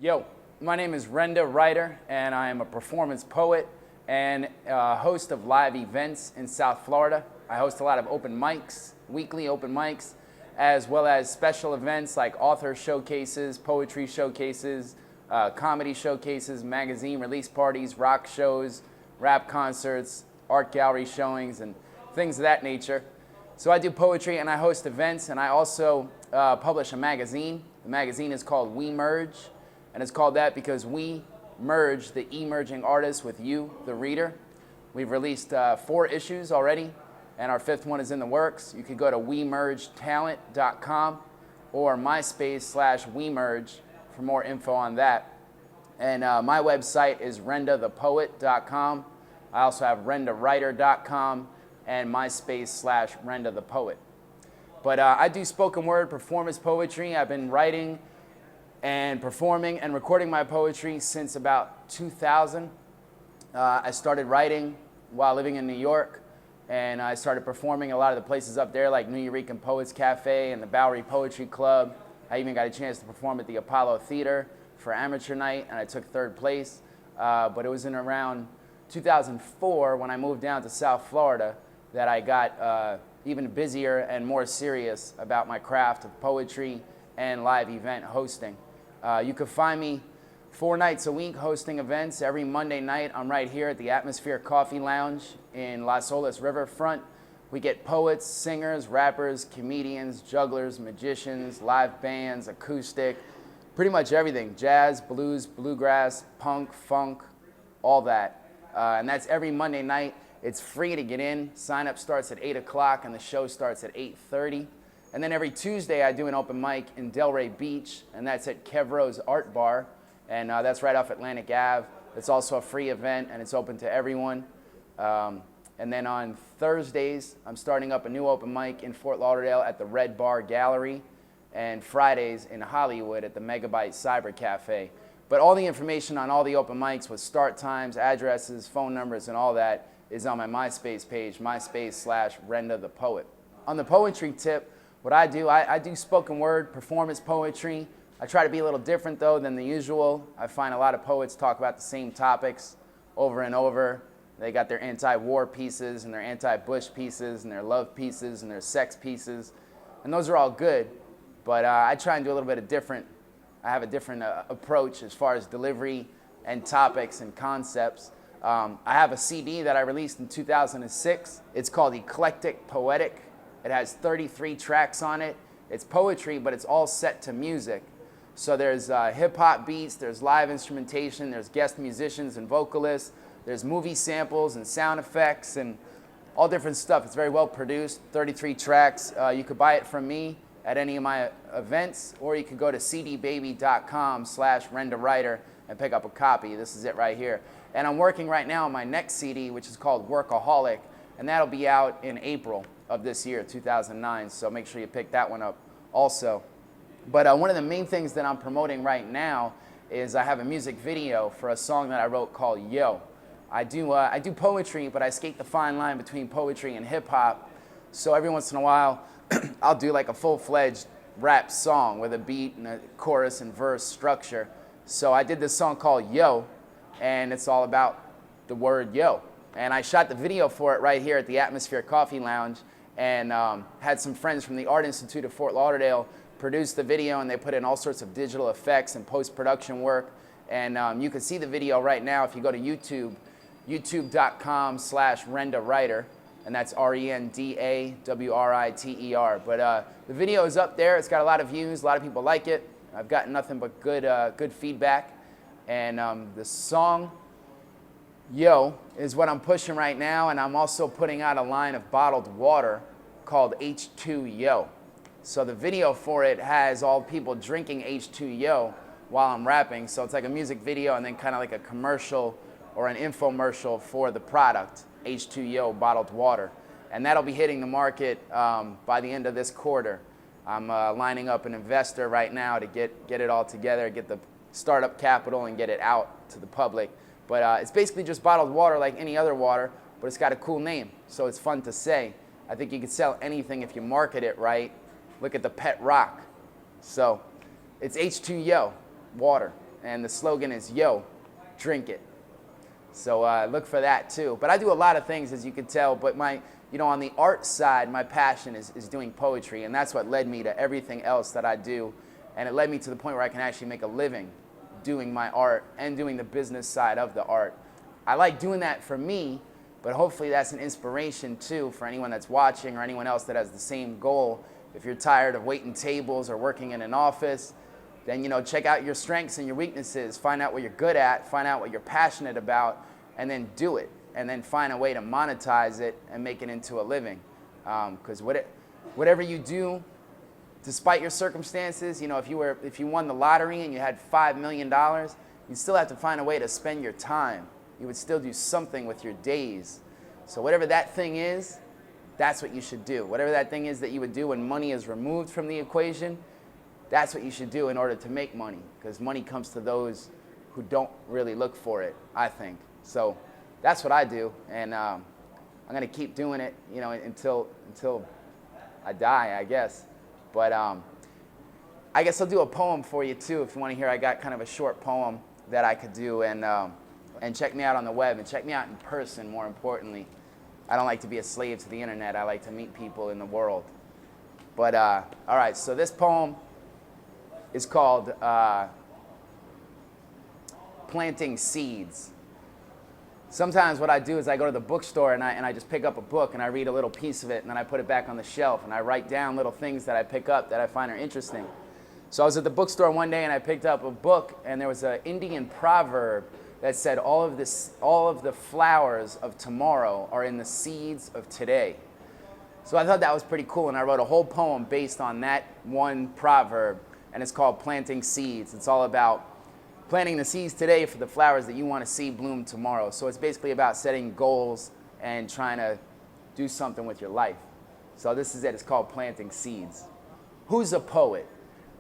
Yo, my name is Renda Writer, and I am a performance poet and host of live events in South Florida. I host a lot of open mics, weekly open mics, as well as special events like author showcases, poetry showcases, comedy showcases, magazine release parties, rock shows, rap concerts, art gallery showings, and things of that nature. So I do poetry and I host events, and I also publish a magazine. The magazine is called We Merge, and it's called that because we merge the emerging artists with you, the reader. We've released 4 issues already, and our 5th one is in the works. You could go to wemergetalent.com or MySpace/wemerge for more info on that. And my website is rendathepoet.com. I also have rendawriter.com and MySpace/rendathepoet. But I do spoken word performance poetry. I've been writing and performing and recording my poetry since about 2000. I started writing while living in New York, and I started performing a lot of the places up there like New Eurekan Poets Cafe and the Bowery Poetry Club. I even got a chance to perform at the Apollo Theater for amateur night, and I took 3rd place. But it was in around 2004 when I moved down to South Florida that I got even busier and more serious about my craft of poetry and live event hosting. You can find me 4 nights a week hosting events. Every Monday night, I'm right here at the Atmosphere Coffee Lounge in Las Olas Riverfront. We get poets, singers, rappers, comedians, jugglers, magicians, live bands, acoustic, pretty much everything. Jazz, blues, bluegrass, punk, funk, all that. And that's every Monday night. It's free to get in. Sign up starts at 8 o'clock and the show starts at 8:30. And then every Tuesday I do an open mic in Delray Beach, and that's at Kevro's Art Bar, and that's right off Atlantic Ave. It's also a free event, and it's open to everyone. And then on Thursdays, I'm starting up a new open mic in Fort Lauderdale at the Red Bar Gallery, and Fridays in Hollywood at the Megabyte Cyber Cafe. But all the information on all the open mics with start times, addresses, phone numbers, and all that is on my MySpace page, MySpace/RendaThePoet. On the poetry tip, what I do spoken word, performance poetry. I try to be a little different though than the usual. I find a lot of poets talk about the same topics over and over. They got their anti-war pieces and their anti-Bush pieces and their love pieces and their sex pieces. And those are all good, but I try and do a little bit of different. I have a different approach as far as delivery and topics and concepts. I have a CD that I released in 2006. It's called Eclectic, Poetic. It has 33 tracks on it. It's poetry, but it's all set to music. So there's hip-hop beats, there's live instrumentation, there's guest musicians and vocalists, there's movie samples and sound effects and all different stuff. It's very well produced, 33 tracks. You could buy it from me at any of my events, or you could go to cdbaby.com/RendaWriter and pick up a copy. This is it right here. And I'm working right now on my next CD, which is called Workaholic, and that'll be out in April of this year, 2009, so make sure you pick that one up also. But one of the main things that I'm promoting right now is I have a music video for a song that I wrote called Yo. I do poetry, but I skate the fine line between poetry and hip-hop, so every once in a while I'll do like a full-fledged rap song with a beat and a chorus and verse structure. So I did this song called Yo, and it's all about the word yo. And I shot the video for it right here at the Atmosphere Coffee Lounge, and had some friends from the Art Institute of Fort Lauderdale produce the video, and they put in all sorts of digital effects and post-production work. And you can see the video right now if you go to YouTube, youtube.com/RendaWriter, and that's RendaWriter. But the video is up there. It's got a lot of views. A lot of people like it. I've gotten nothing but good feedback. And the song Yo is what I'm pushing right now, and I'm also putting out a line of bottled water called H2Yo. So the video for it has all people drinking H2Yo while I'm rapping, so it's like a music video and then kind of like a commercial or an infomercial for the product, H2Yo bottled water. And that'll be hitting the market by the end of this quarter. I'm lining up an investor right now to get it all together, get the startup capital and get it out to the public. But it's basically just bottled water like any other water, but it's got a cool name, so it's fun to say. I think you could sell anything if you market it right. Look at the pet rock. So it's H2Yo, water. And the slogan is, yo, drink it. So look for that too. But I do a lot of things, as you can tell, but on the art side, my passion is doing poetry, and that's what led me to everything else that I do. And it led me to the point where I can actually make a living doing my art and doing the business side of the art. I like doing that for me, but hopefully that's an inspiration too for anyone that's watching or anyone else that has the same goal. If you're tired of waiting tables or working in an office, then check out your strengths and your weaknesses, find out what you're good at, find out what you're passionate about, and then do it. And then find a way to monetize it and make it into a living. Because whatever you do, despite your circumstances, if you won the lottery and you had $5 million, you still have to find a way to spend your time. You would still do something with your days. So whatever that thing is, that's what you should do. Whatever that thing is that you would do when money is removed from the equation, that's what you should do in order to make money, because money comes to those who don't really look for it, I think. So that's what I do, and I'm going to keep doing it, until I die, I guess. But I guess I'll do a poem for you too, if you want to hear. I got kind of a short poem that I could do, and check me out on the web, and check me out in person, more importantly. I don't like to be a slave to the internet. I like to meet people in the world. But all right, so this poem is called Planting Seeds. Sometimes what I do is I go to the bookstore and I just pick up a book and I read a little piece of it, and then I put it back on the shelf and I write down little things that I pick up that I find are interesting. So I was at the bookstore one day and I picked up a book, and there was an Indian proverb that said all of the flowers of tomorrow are in the seeds of today. So I thought that was pretty cool, and I wrote a whole poem based on that one proverb, and it's called Planting Seeds. It's all about planting the seeds today for the flowers that you want to see bloom tomorrow. So it's basically about setting goals and trying to do something with your life. So this is it. It's called Planting Seeds. Who's a poet?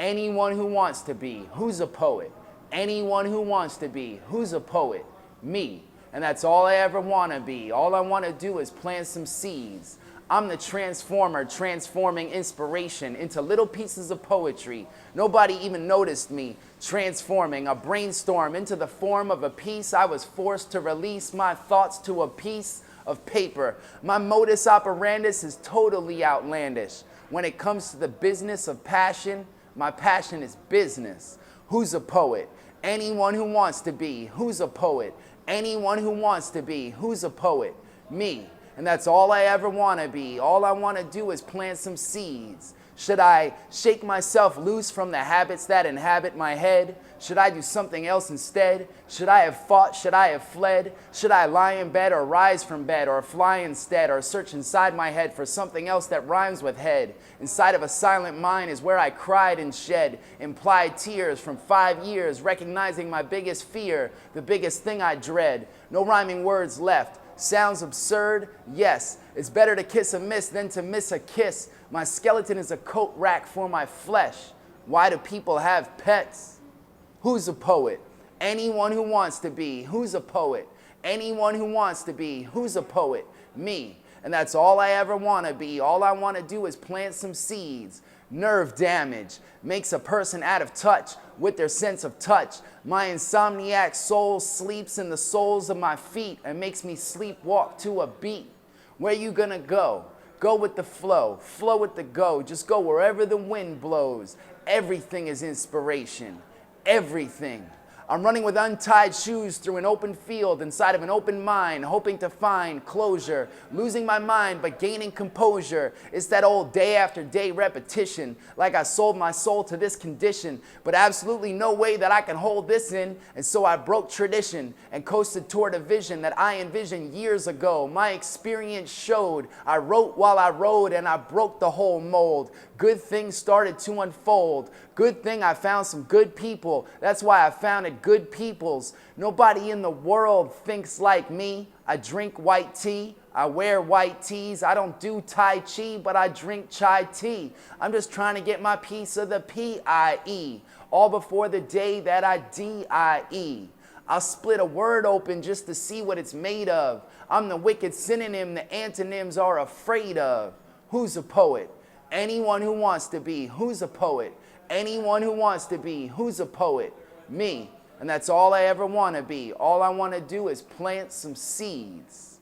Anyone who wants to be. Who's a poet? Anyone who wants to be. Who's a poet? Me. And that's all I ever want to be. All I want to do is plant some seeds. I'm the transformer, transforming inspiration into little pieces of poetry. Nobody even noticed me transforming a brainstorm into the form of a piece. I was forced to release my thoughts to a piece of paper. My modus operandus is totally outlandish. When it comes to the business of passion, my passion is business. Who's a poet? Anyone who wants to be. Who's a poet? Anyone who wants to be. Who's a poet? Me. And that's all I ever want to be. All I want to do is plant some seeds. Should I shake myself loose from the habits that inhabit my head? Should I do something else instead? Should I have fought? Should I have fled? Should I lie in bed or rise from bed or fly instead, or search inside my head for something else that rhymes with head? Inside of a silent mind is where I cried and shed implied tears from 5 years, recognizing my biggest fear, the biggest thing I dread. No rhyming words left. Sounds absurd? Yes. It's better to kiss a miss than to miss a kiss. My skeleton is a coat rack for my flesh. Why do people have pets? Who's a poet? Anyone who wants to be. Who's a poet? Anyone who wants to be. Who's a poet? Me. And that's all I ever want to be. All I want to do is plant some seeds. Nerve damage makes a person out of touch with their sense of touch. My insomniac soul sleeps in the soles of my feet and makes me sleepwalk to a beat. Where you gonna go? Go with the flow. Flow with the go. Just go wherever the wind blows. Everything is inspiration. Everything. I'm running with untied shoes through an open field inside of an open mind, hoping to find closure, losing my mind but gaining composure. It's that old day after day repetition, like I sold my soul to this condition, but absolutely no way that I can hold this in. And so I broke tradition and coasted toward a vision that I envisioned years ago. My experience showed I wrote while I rode, and I broke the whole mold. Good things started to unfold. Good thing I found some good people. That's why I founded Good Peoples. Nobody in the world thinks like me. I drink white tea. I wear white tees. I don't do Tai Chi, but I drink chai tea. I'm just trying to get my piece of the P-I-E. All before the day that I D-I-E. I'll split a word open just to see what it's made of. I'm the wicked synonym the antonyms are afraid of. Who's a poet? Anyone who wants to be. Who's a poet? Anyone who wants to be. Who's a poet? Me. And that's all I ever want to be. All I want to do is plant some seeds.